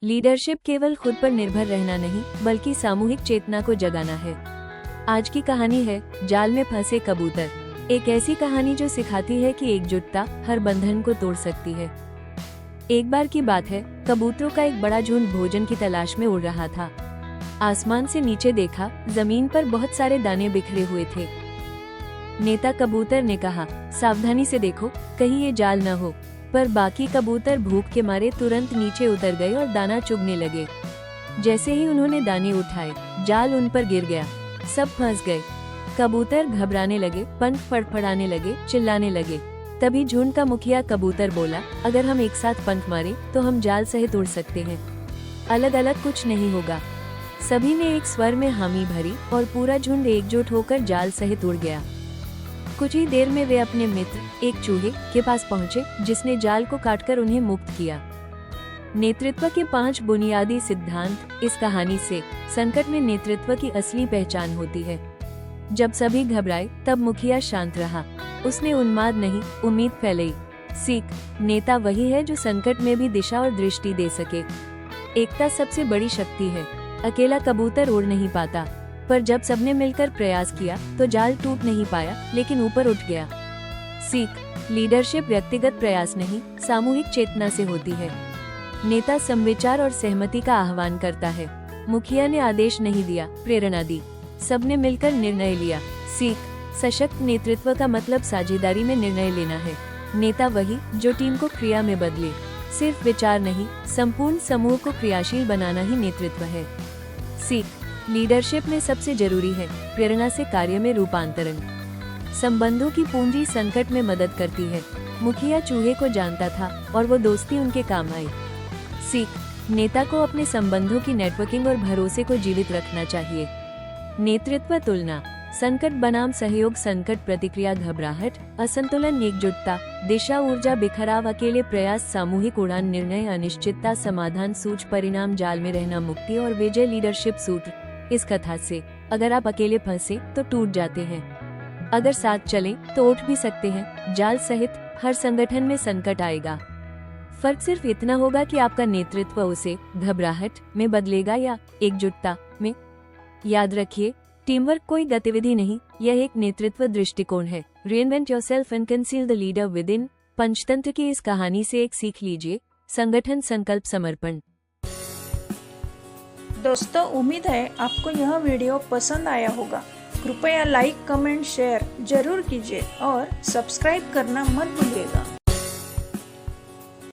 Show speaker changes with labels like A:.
A: Leadership केवल खुद पर निर्भर रहना नहीं, बल्कि सामूहिक चेतना को जगाना है। आज की कहानी है जाल में फंसे कबूतर। एक ऐसी कहानी जो सिखाती है कि एकजुटता हर बंधन को तोड़ सकती है। एक बार की बात है, कबूतरों का एक बड़ा झुंड भोजन की तलाश में उड़ रहा था। आसमान से नीचे देखा, जमीन पर बहुत सारे दाने बिखरे हुए थे। नेता कबूतर ने कहा, सावधानी से देखो, कहीं ये जाल न हो। पर बाकी कबूतर भूख के मारे तुरंत नीचे उतर गए और दाना चुगने लगे। जैसे ही उन्होंने दाने उठाए, जाल उन पर गिर गया। सब फंस गए। कबूतर घबराने लगे, पंख फड़फड़ाने लगे, चिल्लाने लगे। तभी झुंड का मुखिया कबूतर बोला, अगर हम एक साथ पंख मारे तो हम जाल सहित उड़ सकते हैं, अलग अलग कुछ नहीं होगा। सभी ने एक स्वर में हामी भरी और पूरा झुंड एकजुट होकर जाल सहित उड़ गया। कुछ ही देर में वे अपने मित्र एक चूहे के पास पहुंचे, जिसने जाल को काटकर उन्हें मुक्त किया। नेतृत्व के 5 बुनियादी सिद्धांत। इस कहानी से संकट में नेतृत्व की असली पहचान होती है। जब सभी घबराए, तब मुखिया शांत रहा। उसने उन्माद नहीं, उम्मीद फैलाई। सीख, नेता वही है जो संकट में भी दिशा और दृष्टि दे सके। एकता सबसे बड़ी शक्ति है। अकेला कबूतर उड़ नहीं पाता, पर जब सबने मिलकर प्रयास किया तो जाल टूट नहीं पाया, लेकिन ऊपर उठ गया। सीख, लीडरशिप व्यक्तिगत प्रयास नहीं, सामूहिक चेतना से होती है। नेता समविचार और सहमति का आह्वान करता है। मुखिया ने आदेश नहीं दिया, प्रेरणा दी। सबने मिलकर निर्णय लिया। सीख, सशक्त नेतृत्व का मतलब साझेदारी में निर्णय लेना है। नेता वही जो टीम को क्रिया में बदले। सिर्फ विचार नहीं, संपूर्ण समूह को क्रियाशील बनाना ही नेतृत्व है। सीख, लीडरशिप में सबसे जरूरी है प्रेरणा से कार्य में रूपांतरण। संबंधों की पूंजी संकट में मदद करती है। मुखिया चूहे को जानता था और वो दोस्ती उनके काम आई। सीख, नेता को अपने संबंधों की नेटवर्किंग और भरोसे को जीवित रखना चाहिए। नेतृत्व तुलना। संकट बनाम सहयोग, संकट प्रतिक्रिया, घबराहट, असंतुलन, एकजुटता, दिशा, ऊर्जा, बिखराव, अकेले प्रयास, सामूहिक उड़ान, निर्णय, अनिश्चितता, समाधान, सूझ, परिणाम, जाल में रहना, मुक्ति और विजय। लीडरशिप सूत्र। इस कथा से अगर आप अकेले फंसे तो टूट जाते हैं, अगर साथ चलें तो उठ भी सकते हैं। जाल सहित हर संगठन में संकट आएगा। फर्क सिर्फ इतना होगा कि आपका नेतृत्व उसे घबराहट में बदलेगा या एकजुटता में। याद रखिए, टीम वर्क कोई गतिविधि नहीं, यह एक नेतृत्व दृष्टिकोण है। Reinvent yourself and conceal the leader with in. Panchatantra की इस कहानी से एक सीख लीजिए, संगठन, संकल्प, समर्पण।
B: दोस्तों, उम्मीद है आपको यह वीडियो पसंद आया होगा। कृपया लाइक, कमेंट, शेयर जरूर कीजिए और सब्सक्राइब करना मत भूलिएगा।